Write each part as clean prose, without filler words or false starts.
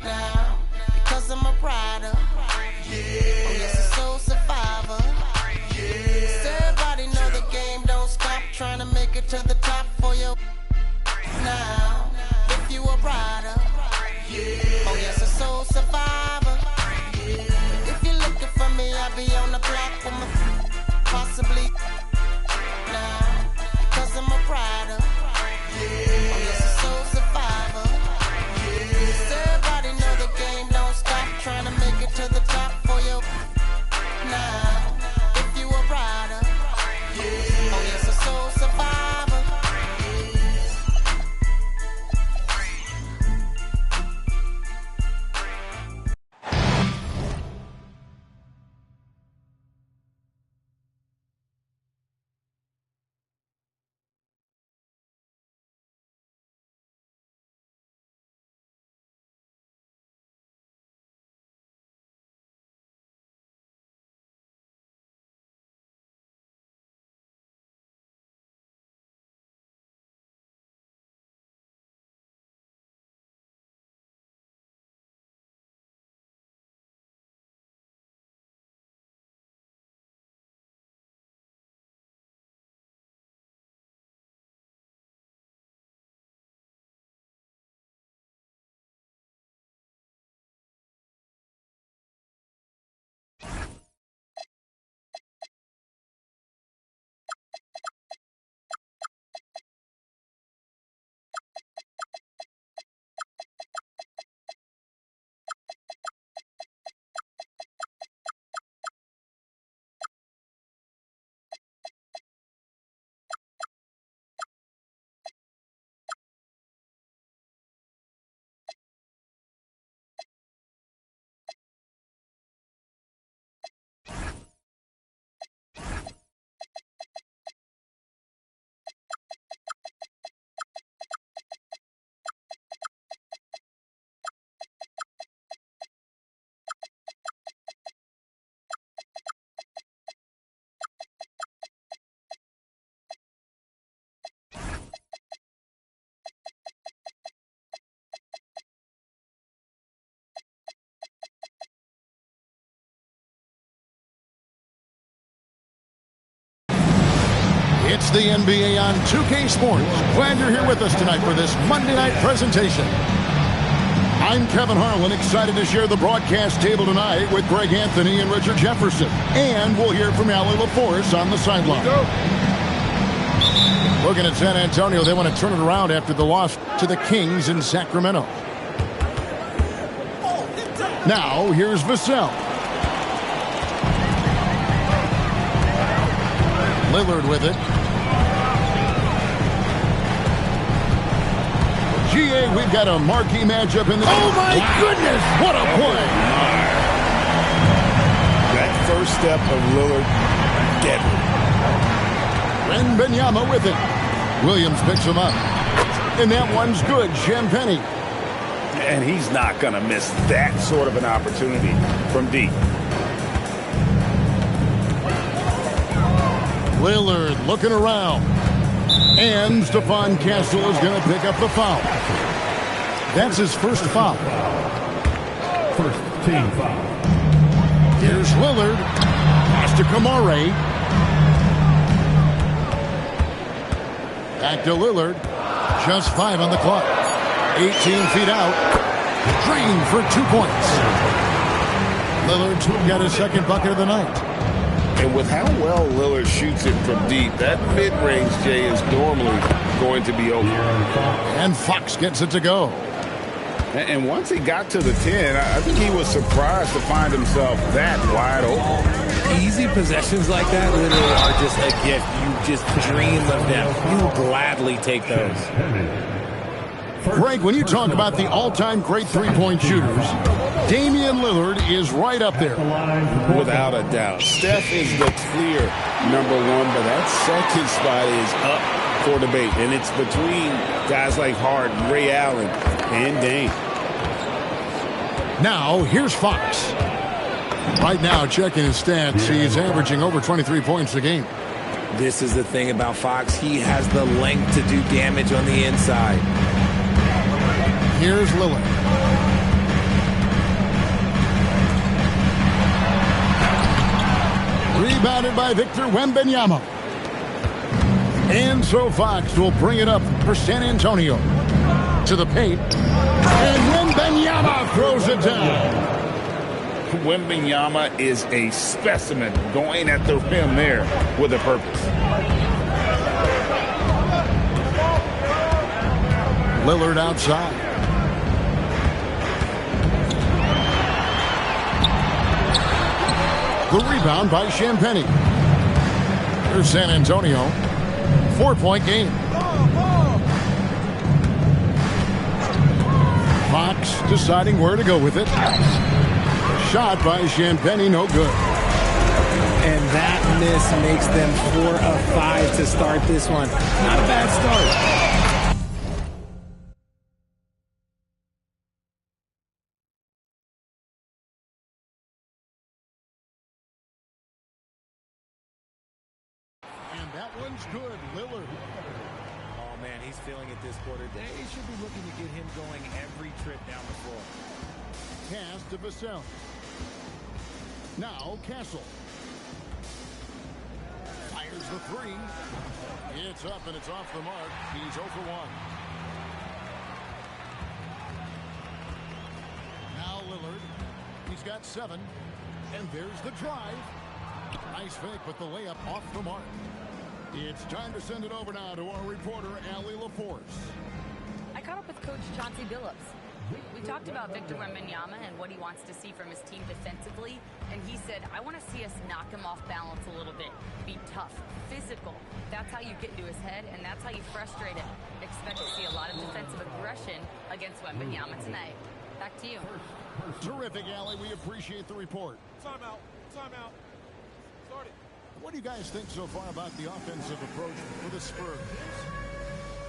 Now, because I'm a rider, oh yes, a soul survivor. So everybody know the game don't stop, trying to make it to the top for you. Now, if you a rider, oh yes, a soul survivor. If you're looking for me, I'll be on the block for my possibly. Now, because I'm a rider, oh yes, a soul survivor. So everybody know the game don't stop, trying to make it to the top for you. Now, if you a rider, oh yes, a soul survivor. It's the NBA on 2K Sports. Glad you're here with us tonight for this Monday night presentation. I'm Kevin Harlan, excited to share the broadcast table tonight with Greg Anthony and Richard Jefferson. And we'll hear from Allie LaForce on the sideline. Looking at San Antonio, they want to turn it around after the loss to the Kings in Sacramento. Now, here's Vassell. Lillard with it. GA, we've got a marquee matchup in the... Oh, my goodness! What a play! That first step of Lillard, deadly. Wembanyama with it. Williams picks him up. And that one's good. Champagny. And he's not going to miss that sort of an opportunity from deep. Lillard looking around. And Stephon Castle is going to pick up the foul. That's his first foul. First team foul. Here's Lillard. Pass to Kamare. Back to Lillard. Just 5 on the clock. 18 feet out. Green for 2 points. Lillard got his second bucket of the night. And with how well Lillard shoots it from deep, that mid-range, Jay, is normally going to be open. And Fox gets it to go. And once he got to the 10, I think he was surprised to find himself that wide open. Easy possessions like that literally are just a gift. You just dream of them. You will gladly take those. Greg, when you talk about the all-time great three-point shooters, Damian Lillard is right up there. Without a doubt. Steph is the clear number one, but that second spot is up for debate. And it's between guys like Harden, Ray Allen, and Dame. Now, here's Fox. Right now, checking his stats, he's averaging over 23 points a game. This is the thing about Fox. He has the length to do damage on the inside. Here's Lillard. Rebounded by Victor Wembanyama. And so Fox will bring it up for San Antonio. To the paint. And Wembanyama throws it down. Wembanyama is a specimen going at the rim there with a purpose. Lillard outside. The rebound by Champagnie. Here's San Antonio. 4-point game. Fox deciding where to go with it. Shot by Champagnie, no good. And that miss makes them 4 of 5 to start this one. Not a bad start. And that one's good. Lillard. Oh, man, he's feeling it this quarter. They should be looking to get him going every trip down the floor. Pass to Vassell. Now Castle. Fires the three. It's up and it's off the mark. He's 0 for 1. Now Lillard. He's got 7. And there's the drive. Nice fake, but the layup off the mark. It's time to send it over now to our reporter, Allie LaForce. I caught up with Coach Chauncey Billups. We talked about Victor Wembanyama and what he wants to see from his team defensively, and he said, I want to see us knock him off balance a little bit. Be tough, physical. That's how you get into his head, and that's how you frustrate him. Expect to see a lot of defensive aggression against Wembanyama tonight. Back to you. Terrific, Allie. We appreciate the report. Timeout. Timeout. Start it. What do you guys think so far about the offensive approach for the Spurs?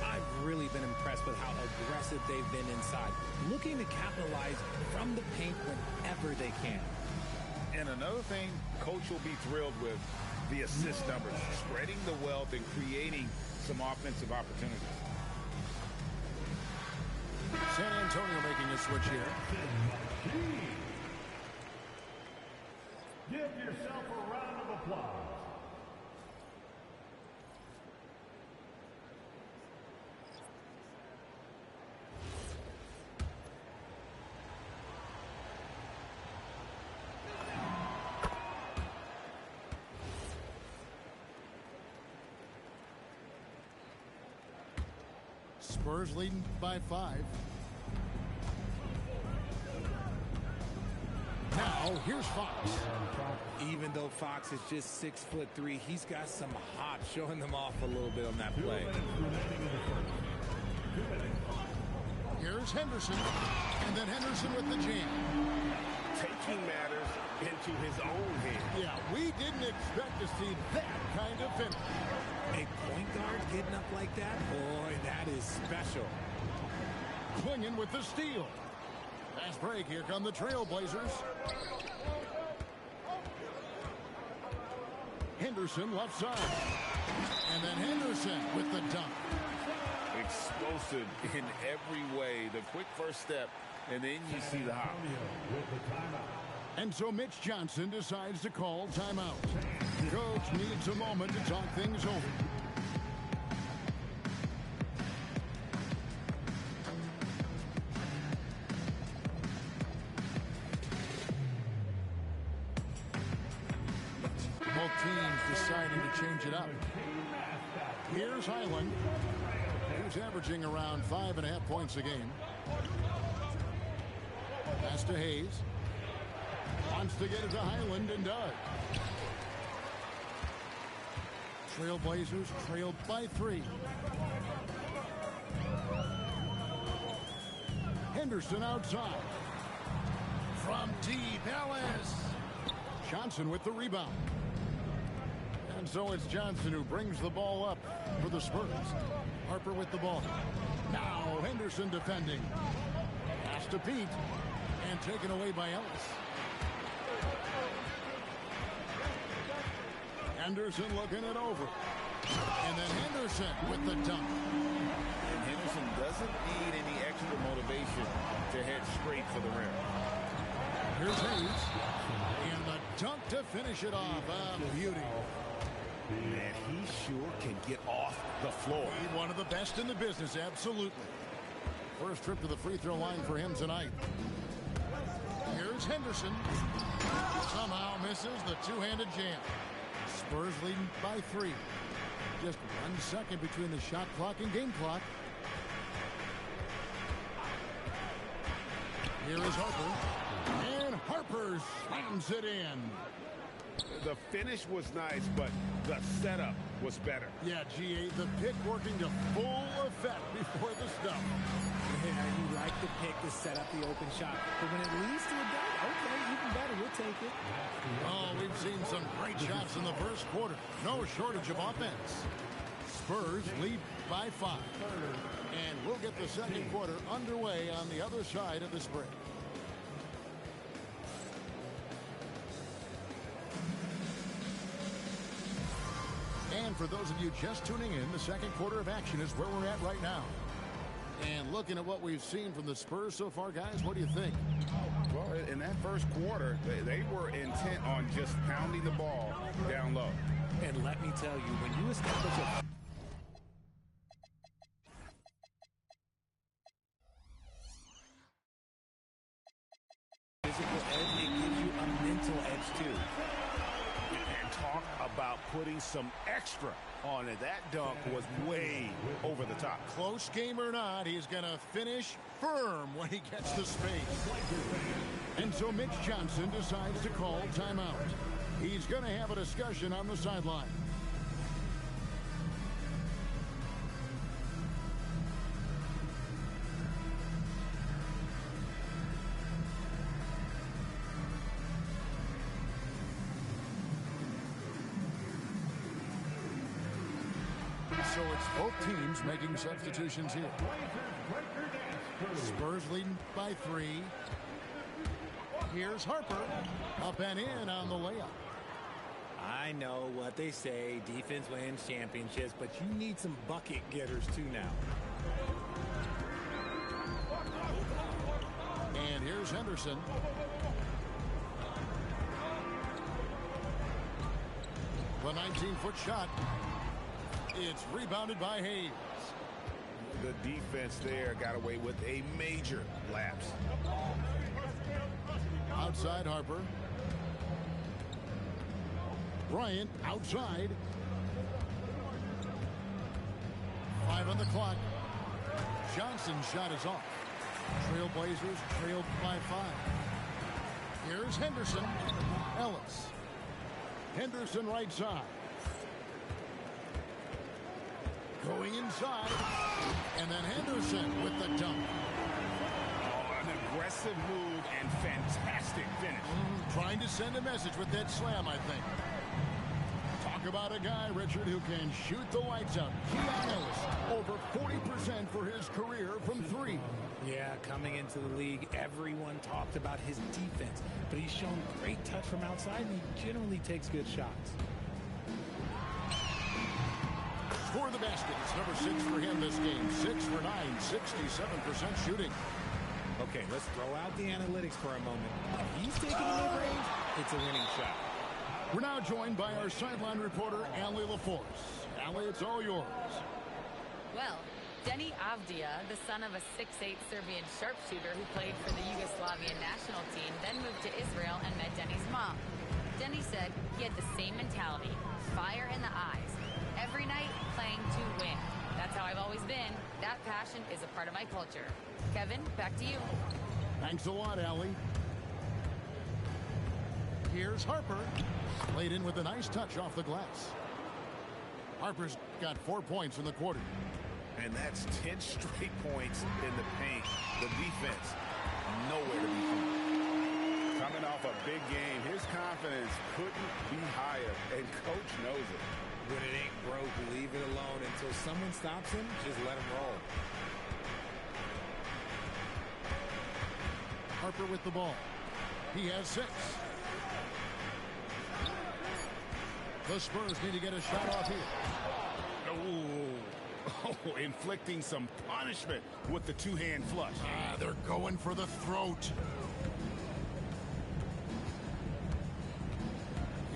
I've really been impressed with how aggressive they've been inside, looking to capitalize from the paint whenever they can. And another thing Coach will be thrilled with, the assist numbers, spreading the wealth and creating some offensive opportunities. San Antonio making a switch here. Give yourself a round of applause. Spurs leading by 5. Now, here's Fox. Even though Fox is just 6'3", he's got some hop, showing them off a little bit on that play. Here's Henderson. And then Henderson with the jam. Taking matters into his own hands. Yeah, we didn't expect to see that kind of finish. A point guard getting up like that? Boy, that is special. Clinging with the steal. Fast break. Here come the Trailblazers. Henderson left side. And then Henderson with the dunk. Explosive in every way. The quick first step, and then you see the hop. And so Mitch Johnson decides to call timeout. Coach needs a moment to talk things over. Both teams deciding to change it up. Here's Highland, who's averaging around 5.5 points a game. Pass to Hayes. Wants to get it to Highland and does. Trailblazers trailed by 3. Henderson outside. From deep, Ellis. Johnson with the rebound. And so it's Johnson who brings the ball up for the Spurs. Harper with the ball. Now Henderson defending. Pass to Pete. And taken away by Ellis. Henderson looking it over. And then Henderson with the dunk. And Henderson doesn't need any extra motivation to head straight for the rim. Here's Hayes. And the dunk to finish it off. Beauty. Man, he sure can get off the floor. He's one of the best in the business, absolutely. First trip to the free throw line for him tonight. Here's Henderson. Somehow misses the two-handed jam. Spurs leading by 3. Just 1 second between the shot clock and game clock. Here is Harper. And Harper slams it in. The finish was nice, but the setup was better. Yeah, G8, the pick working to full effect before the stuff. Yeah, you like the pick to set up the open shot. But when it leads to a dunk, okay, even better. We'll take it. Oh, we've seen some great shots in the first quarter. No shortage of offense. Spurs lead by 5. And we'll get the second quarter underway on the other side of the spread. And for those of you just tuning in, the second quarter of action is where we're at right now. And looking at what we've seen from the Spurs so far, guys, what do you think? Well, in that first quarter, they were intent on just pounding the ball down low. And let me tell you, when you establish a physical edge, it gives you a mental edge too. And talk about putting some extra on it. That dunk was way over the top. Close game or not, he's going to finish firm when he gets the space. And so Mitch Johnson decides to call timeout. He's going to have a discussion on the sideline. So it's both teams making substitutions here. Spurs leading by 3. Here's Harper. Up and in on the layup. I know what they say, defense wins championships, but you need some bucket getters too now. And here's Henderson. The 19-foot shot. It's rebounded by Hayes. The defense there got away with a major lapse. Outside Harper. Bryant outside. 5 on the clock. Johnson's shot is off. Trailblazers trailed by 5. Here's Henderson. Ellis. Henderson right side. Going inside. And then Henderson with the dunk. Oh, an aggressive move and fantastic finish. Trying to send a message with that slam, I think. Talk about a guy, Richard, who can shoot the lights out. Keon Ellis, over 40% for his career from 3. Yeah, coming into the league, everyone talked about his defense, but he's shown great touch from outside, and he generally takes good shots. For the basket, it's number 6 for him this game. 6 for 9, 67% shooting. Okay, let's throw out the analytics for a moment. If he's taking the mid-range, it's a winning shot. We're now joined by our sideline reporter, Allie LaForce. Allie, it's all yours. Well, Denny Avdia, the son of a 6'8" Serbian sharpshooter who played for the Yugoslavian national team, then moved to Israel and met Denny's mom. Denny said he had the same mentality, fire in the eyes. Every night, playing to win. That's how I've always been. That passion is a part of my culture. Kevin, back to you. Thanks a lot, Allie. Here's Harper. Laid in with a nice touch off the glass. Harper's got 4 points in the quarter. And that's 10 straight points in the paint. The defense, nowhere to be found. Coming off a big game, his confidence couldn't be higher, and coach knows it. When it ain't broke, leave it alone until someone stops him. Just let him roll. Harper with the ball. He has 6. The Spurs need to get a shot off here. Oh, inflicting some punishment with the two-hand flush. They're going for the throat.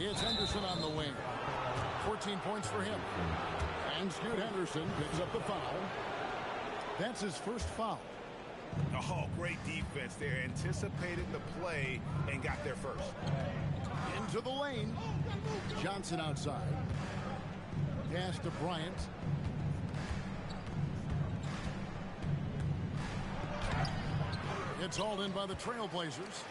It's Henderson on the wing. 14 points for him. And Scoot Henderson picks up the foul. That's his first foul. Oh, great defense there. Anticipated the play and got there first. Into the lane. Johnson outside. Pass to Bryant. It's hauled in by the Trailblazers.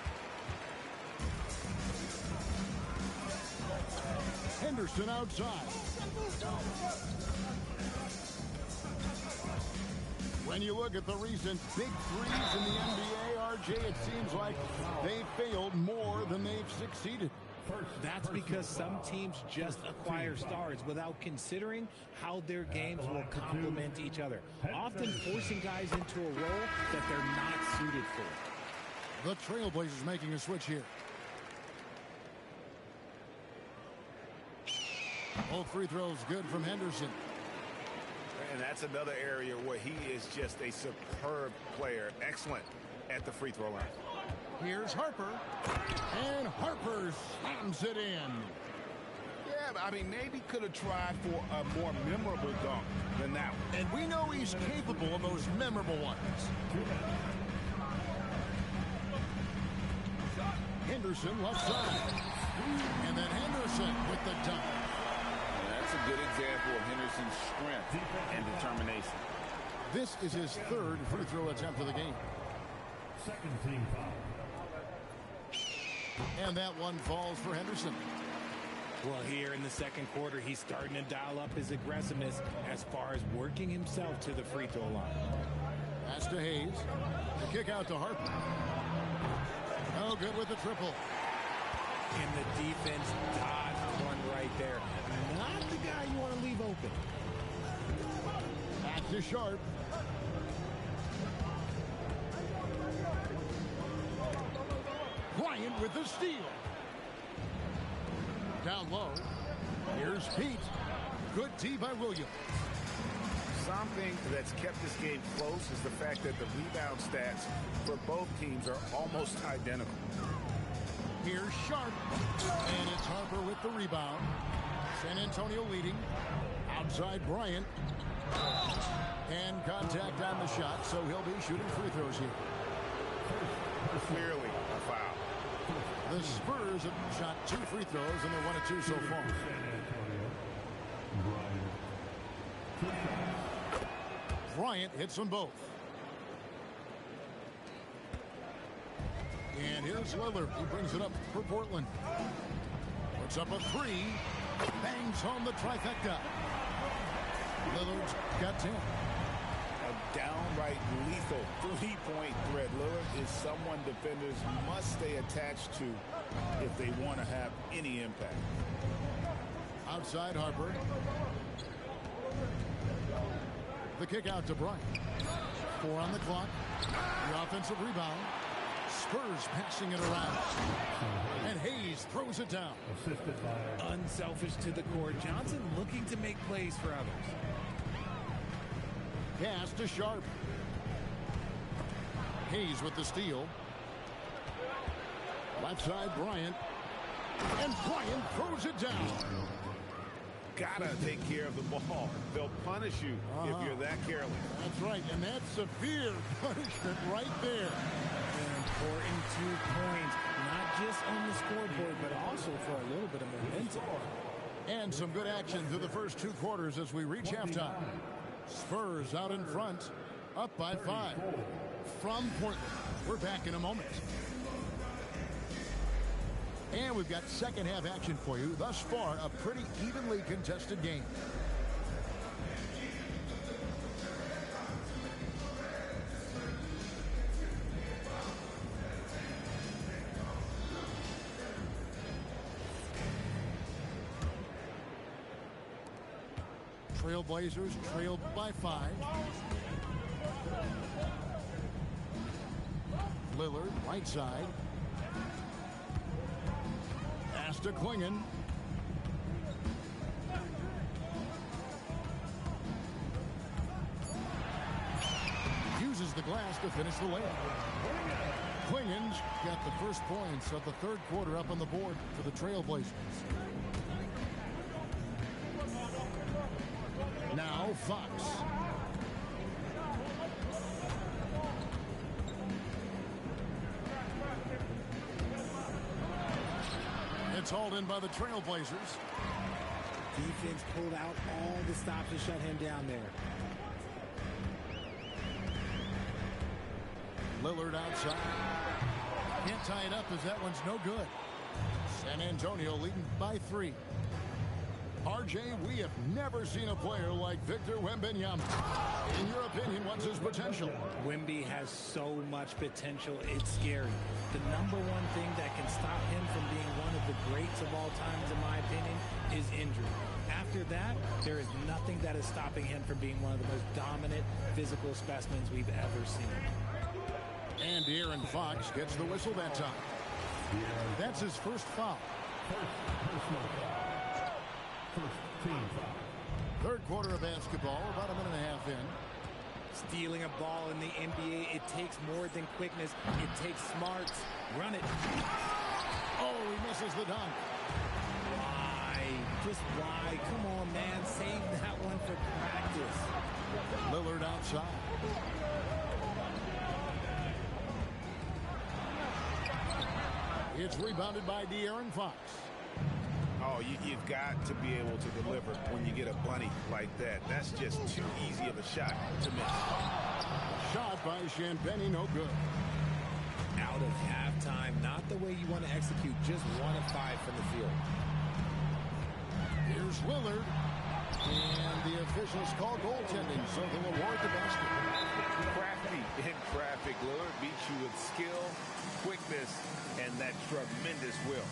Henderson outside. When you look at the recent big threes in the NBA, RJ, it seems like they failed more than they've succeeded. That's because some teams just acquire stars without considering how their games will complement each other, often forcing guys into a role that they're not suited for. The Trailblazers making a switch here. Both free throws good from Henderson. And that's another area where he is just a superb player. Excellent at the free throw line. Here's Harper. And Harper slams it in. Yeah, I mean, maybe could have tried for a more memorable dunk than that one. And we know he's capable of those memorable ones. Henderson left side. And then Henderson with the dunk. That's a good example of Henderson's strength and determination. This is his third free throw attempt of the game. Second team foul. And that one falls for Henderson. Well, here in the second quarter, he's starting to dial up his aggressiveness as far as working himself to the free throw line. Pass to Hayes. The kick out to Harper. No good with the triple. And the defense dodged one right there. Not the guy you want to leave open. Back to Sharp. Bryant with the steal. Down low. Here's Pete. Good D by Williams. Something that's kept this game close is the fact that the rebound stats for both teams are almost identical. Here's Sharp. And it's Harper with the rebound. San Antonio leading. Outside Bryant. And contact on the shot, so he'll be shooting free throws here. Clearly a foul. The Spurs have shot 2 free throws, and they're 1 of 2 so far. Bryant hits them both. And here's Lillard. He brings it up for Portland. Puts up a 3. Bangs home the trifecta. Lillard's got 10. A downright lethal three-point threat. Lillard is someone defenders must stay attached to if they want to have any impact. Outside Harper. The kick out to Bryant. 4 on the clock. The offensive rebound. Spurs passing it around. And Hayes throws it down. Unselfish to the court. Johnson looking to make plays for others. Pass to Sharp. Hayes with the steal. Left side Bryant. And Bryant throws it down. Gotta take care of the ball. They'll punish you if you're that careless. That's right, and that's severe punishment right there. An important 2 points, not just on the scoreboard, but also for a little bit of momentum. And some good action through the first 2 quarters as we reach halftime. Spurs out in front, up by 5. From Portland, we're back in a moment. And we've got second half action for you. Thus far, a pretty evenly contested game. Trailblazers trailed by 5. Lillard, right side. Pass to Klingon. Uses the glass to finish the layup. Quingens got the first points of the third quarter up on the board for the Trailblazers. Now Fox. It's hauled in by the Trailblazers. Defense pulled out all the stops to shut him down there. Lillard outside. Can't tie it up as that one's no good. San Antonio leading by 3. RJ, we have never seen a player like Victor Wembanyama. In your opinion, what's his potential? Wemby has so much potential, it's scary. The number one thing that can stop him from being one of the greats of all times, in my opinion, is injury. After that, there is nothing that is stopping him from being one of the most dominant physical specimens we've ever seen. And De'Aaron Fox gets the whistle that time. That's his first foul. Third quarter of basketball, about a minute and a half in. Stealing a ball in the NBA, it takes more than quickness. It takes smarts. Run it. Oh, he misses the dunk. Why? Just why? Come on, man. Save that one for practice. Lillard outside. It's rebounded by De'Aaron Fox. Oh, you've got to be able to deliver when you get a bunny like that. That's just too easy of a shot to miss. Shot by Champagny, no good. Out of halftime, not the way you want to execute, just 1 of 5 from the field. Here's Lillard. And the officials call goaltending, so they'll award the basket. Crafty in traffic. Lillard beats you with skill, quickness, and that tremendous will.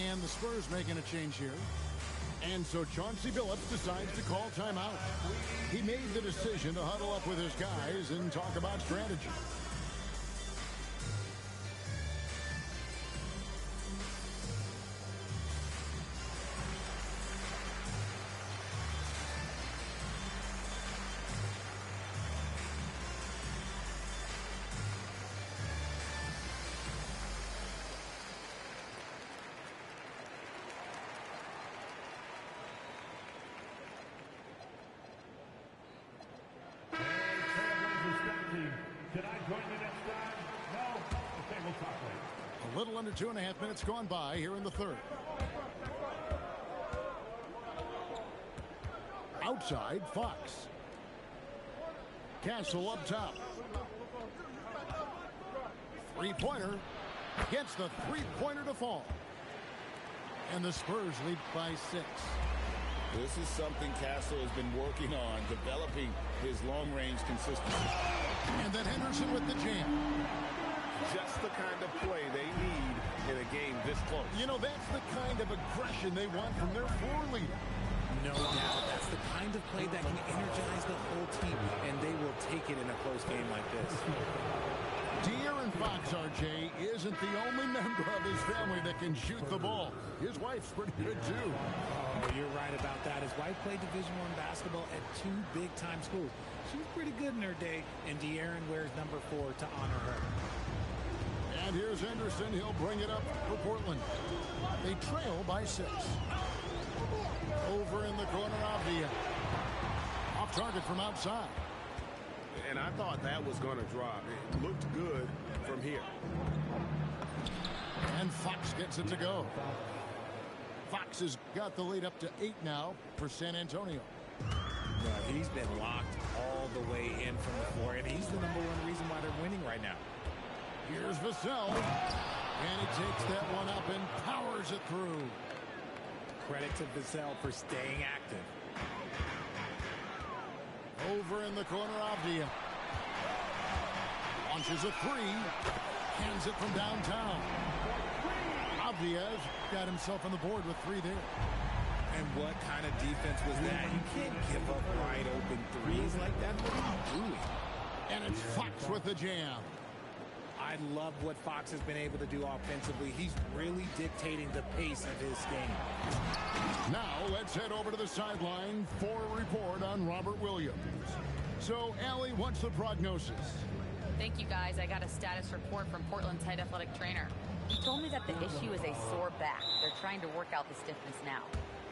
And the Spurs making a change here. And so Chauncey Billups decides to call timeout. He made the decision to huddle up with his guys and talk about strategy. Can I join you next time? No? Okay, we'll talk later. A little under 2.5 minutes gone by here in the third. Outside, Fox. Castle up top. Three-pointer. Gets the three-pointer to fall. And the Spurs lead by 6. This is something Castle has been working on, developing his long-range consistency. And then Henderson with the jam. Just the kind of play they need in a game this close. You know, that's the kind of aggression they want from their floor leader. No doubt. That's the kind of play that can energize the whole team, and they will take it in a close game like this. De'Aaron Fox, RJ, isn't the only member of his family that can shoot the ball. His wife's pretty good, too. Oh, you're right about that. His wife played Division I basketball at 2 big-time schools. She was pretty good in her day, and De'Aaron wears number 4 to honor her. And here's Henderson. He'll bring it up for Portland. They trail by 6. Over in the corner, Avdia. Off target from outside. And I thought that was going to drop. It looked good from here. And Fox gets it to go. Fox has got the lead up to 8 now for San Antonio. Well, he's been locked all the way in from the floor, and he's the number 1 reason why they're winning right now. Here's Vassell. And he takes that one up and powers it through. Credit to Vassell for staying active. Over in the corner, Avdia. Launches a 3. Hands it from downtown. Avdia's got himself on the board with 3 there. And what kind of defense was that? You can't give up wide open threes like that. What are you doing? And it's Fox with the jam. I love what Fox has been able to do offensively. He's really dictating the pace of his game. Now let's head over to the sideline for a report on Robert Williams. So, Allie, what's the prognosis? Thank you, guys. I got a status report from Portland's head athletic trainer. He told me that the issue is a sore back. They're trying to work out the stiffness now.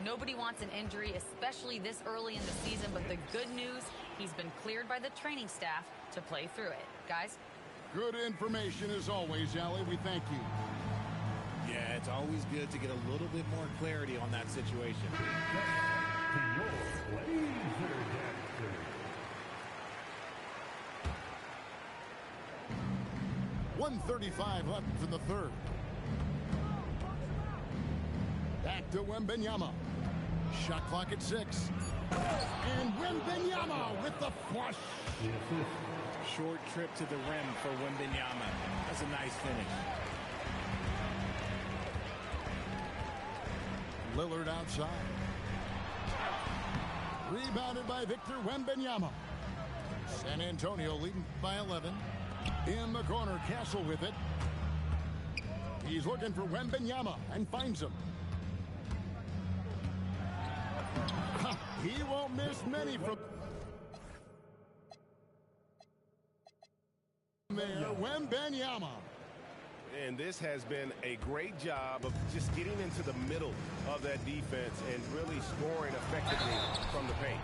Nobody wants an injury, especially this early in the season, but the good news, he's been cleared by the training staff to play through it. Guys? Good information as always, Allie. We thank you. Yeah, it's always good to get a little bit more clarity on that situation. 1:35 left in the third. Back to Wembanyama. Shot clock at 6. And Wembanyama with the flush. Short trip to the rim for Wembanyama. That's a nice finish. Lillard outside. Rebounded by Victor Wembanyama. San Antonio leading by 11. In the corner, Castle with it. He's looking for Wembanyama and finds him. He won't miss many from there. Wembanyama. And this has been a great job of just getting into the middle of that defense and really scoring effectively from the paint.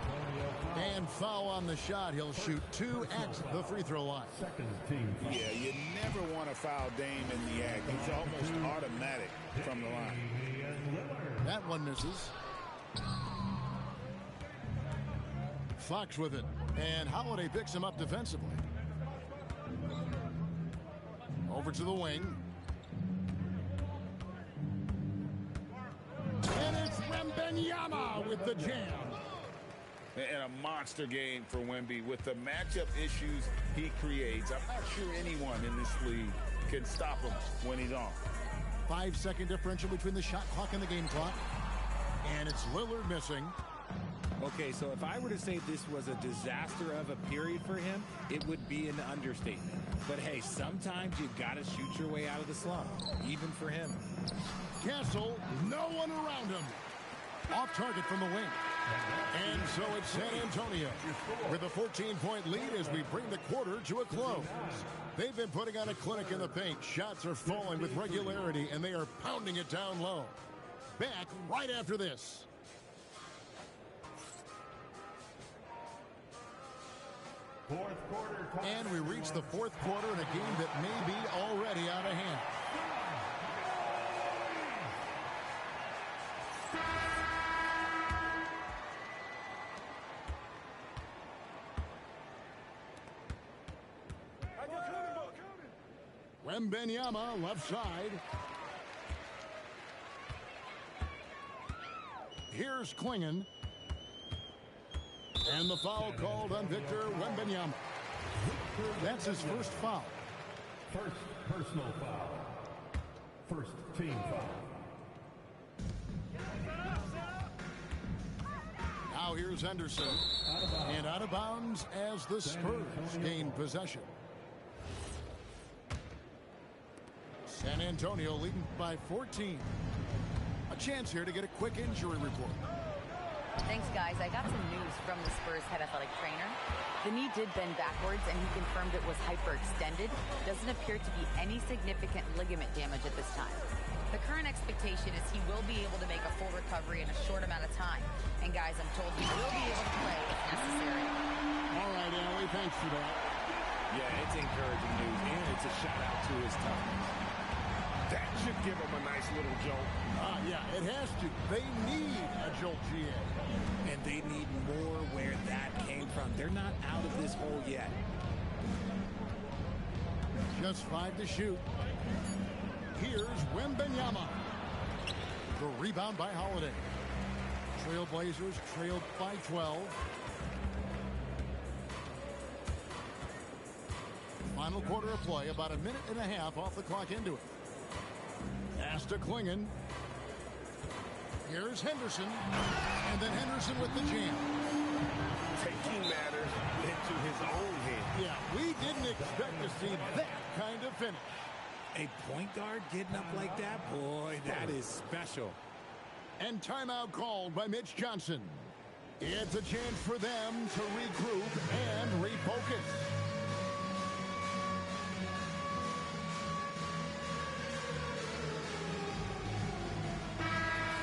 And foul on the shot. He'll shoot 2 at the free throw line. Yeah, you never want to foul Dame in the act. It's almost automatic from the line. That one misses. Fox with it. And Holiday picks him up defensively. Over to the wing. And it's Wembanyama with the jam. And a monster game for Wemby. With the matchup issues he creates, I'm not sure anyone in this league can stop him when he's on. 5-second differential between the shot clock and the game clock. And it's Lillard missing. Okay, so if I were to say this was a disaster of a period for him, it would be an understatement. But hey, sometimes you got to shoot your way out of the slump, even for him. Castle, no one around him. Off target from the wing. And so it's San Antonio with a 14-point lead as we bring the quarter to a close. They've been putting on a clinic in the paint. Shots are falling with regularity, and they are pounding it down low. Back right after this. And we reach the fourth quarter in a game that may be already out of hand. Wembanyama left side. Here's Klingon. And the foul called on Victor Wembanyama. That's his first foul. First personal foul. First team foul. Now here's Henderson. And out of bounds as the Spurs gain possession. San Antonio leading by 14. A chance here to get a quick injury report. Thanks, guys. I got some news from the Spurs head athletic trainer. The knee did bend backwards, and he confirmed it was hyperextended. Doesn't appear to be any significant ligament damage at this time. The current expectation is he will be able to make a full recovery in a short amount of time. And, guys, I'm told he will be able to play if necessary. All right, Allie, thanks for that. Yeah, it's encouraging news, and it's a shout-out to his toughness. That should give him a nice little jolt. Yeah, it has to. They need a jolt, GA. And they need more where that came from. They're not out of this hole yet. Just 5 to shoot. Here's Wembanyama. The rebound by Holiday. Trailblazers trailed by 12. Final quarter of play, about a minute and a half off the clock into it. Pass to Klingon. Here's Henderson. And then Henderson with the jam. Taking matters into his own hand. Yeah, we didn't expect to see that kind of finish. A point guard getting up like that? Boy, that is special. And timeout called by Mitch Johnson. It's a chance for them to regroup and refocus.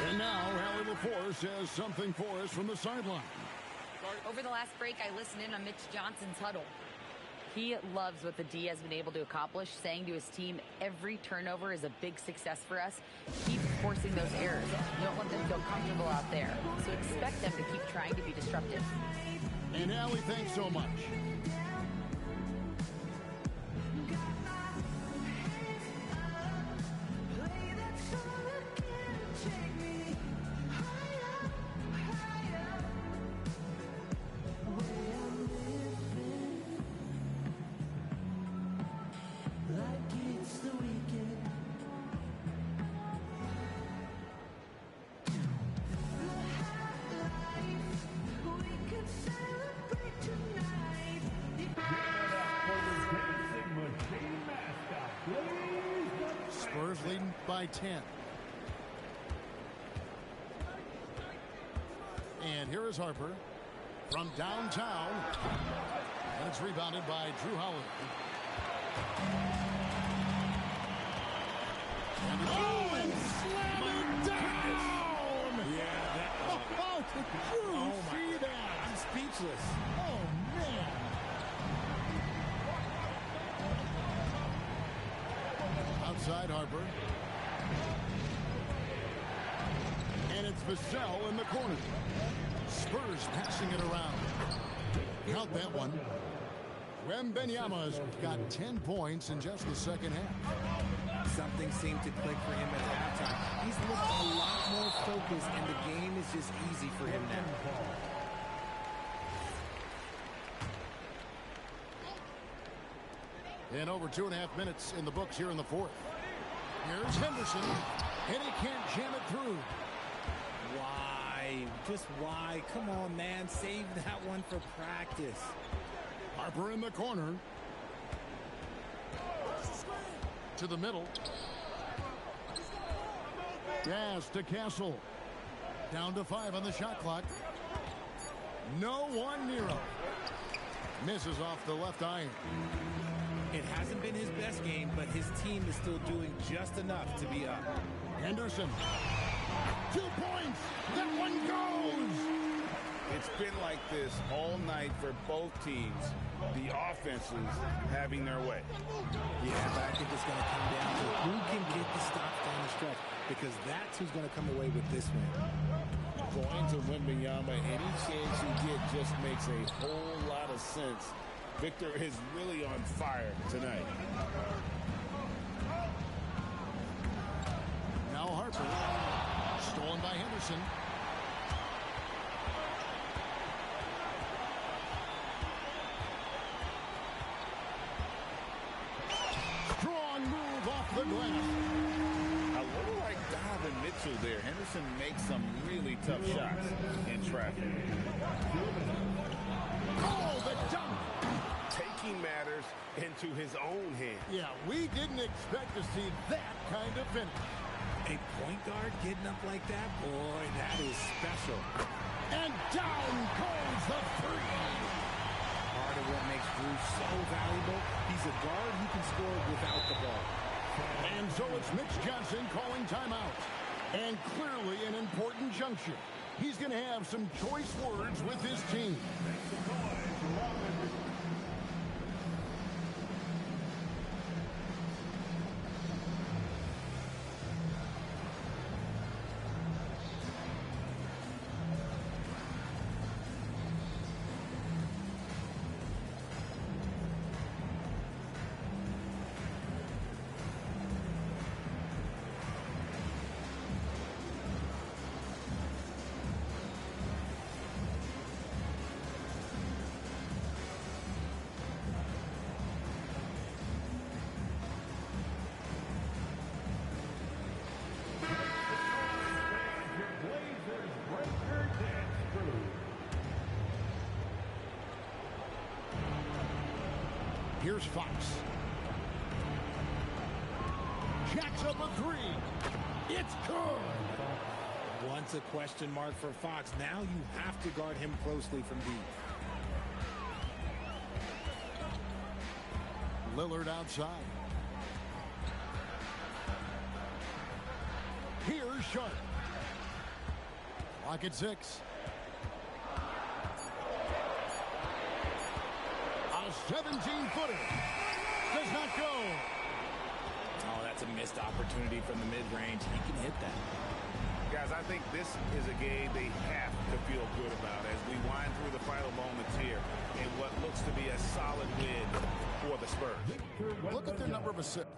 And now, Hallie LaForce has something for us from the sideline. Over the last break, I listened in on Mitch Johnson's huddle. He loves what the D has been able to accomplish, saying to his team, every turnover is a big success for us. Keep forcing those errors. You don't let them feel comfortable out there. So expect them to keep trying to be disruptive. And Hallie, thanks so much. Spurs leading by 10. And here is Harper from downtown. And it's rebounded by Drew Howard. And slam it down! Yeah, that. Oh, did you see that? I'm speechless. Oh, man. Outside Harper. And it's Vassell in the corner. Spurs passing it around. Count that one. Wembanyama's got 10 points in just the second half. Something seemed to click for him at halftime. He's looked a lot more focused, and the game is just easy for him now. And over 2.5 minutes in the books here in the fourth. Here's Henderson, and he can't jam it through. Why? Just why? Come on, man. Save that one for practice. Harper in the corner. To the middle. Pass to Castle. Down to 5 on the shot clock. No one near him. Misses off the left iron. It hasn't been his best game, but his team is still doing just enough to be up. Henderson. 2 points. That one goes. It's been like this all night for both teams. The offenses having their way. Yeah, but I think it's going to come down to who can get the stops down the stretch, because that's who's going to come away with this win. Going to Wembanyama, any chance you get just makes a whole lot of sense. Victor is really on fire tonight. Now Harper. Stolen by Henderson. Strong move off the glass. A little like Donovan Mitchell there. Henderson makes some really tough shots in traffic. Oh, the dunk. Taking matters into his own hands. Yeah, we didn't expect to see that kind of finish. A point guard getting up like that? Boy, that is special. And down goes the three. Part of what makes Drew so valuable, he's a guard who can score without the ball. And so it's Mitch Johnson calling timeout. And clearly an important juncture. He's going to have some choice words with his team. Here's Fox. Jacks up a three. It's good. Once a question mark for Fox. Now you have to guard him closely from deep. Lillard outside. Here's Sharp. Clock at 6. A 17-footer. Does not go. Oh, that's a missed opportunity from the mid-range. He can hit that. Guys, I think this is a game they have to feel good about as we wind through the final moments here in what looks to be a solid win for the Spurs. Look at their number of assists.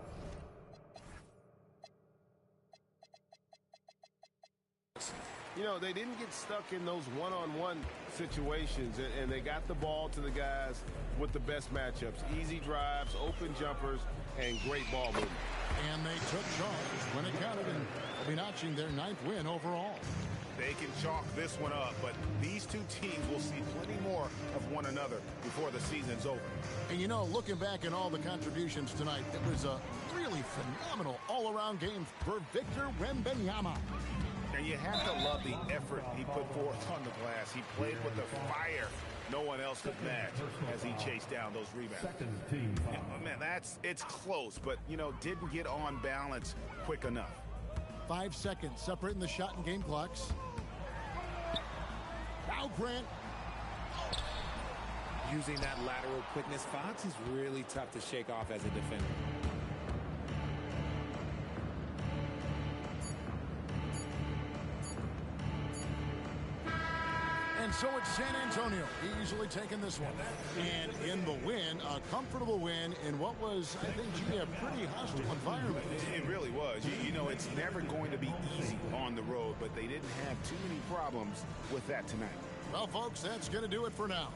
You know, they didn't get stuck in those one-on-one situations, and they got the ball to the guys with the best matchups. Easy drives, open jumpers, and great ball movement. And they took charge when it counted, and will be notching their 9th win overall. They can chalk this one up, but these two teams will see plenty more of one another before the season's over. And you know, looking back at all the contributions tonight, it was a really phenomenal all-around game for Victor Wembanyama. And you have to love the effort he put forth on the glass. He played with the fire no one else could match as he chased down those rebounds. Man, it's close, but, you know, didn't get on balance quick enough. 5 seconds separating the shot and game clocks. Now Grant. Using that lateral quickness, Fox is really tough to shake off as a defender. And so it's San Antonio easily taking this one. And in the win, a comfortable win in what was, I think, a pretty hostile environment. It really was. You know, it's never going to be easy on the road, but they didn't have too many problems with that tonight. Well, folks, that's going to do it for now.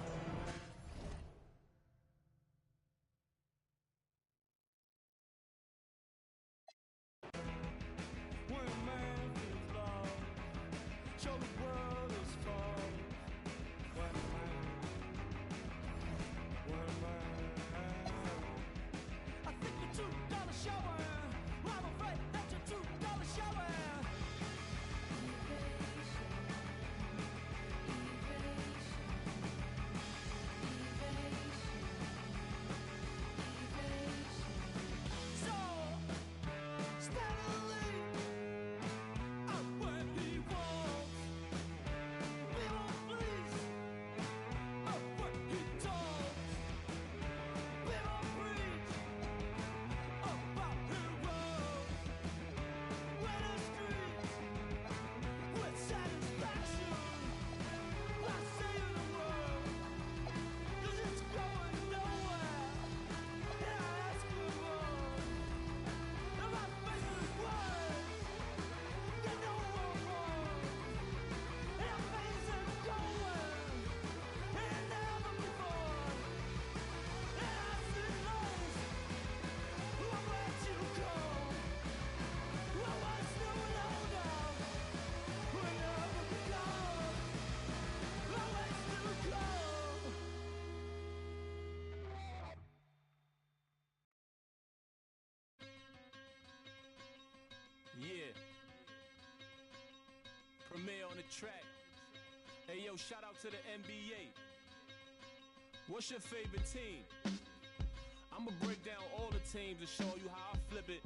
Yeah. Premier on the track. Hey, yo, shout out to the NBA. What's your favorite team? I'ma break down all the teams and show you how I flip it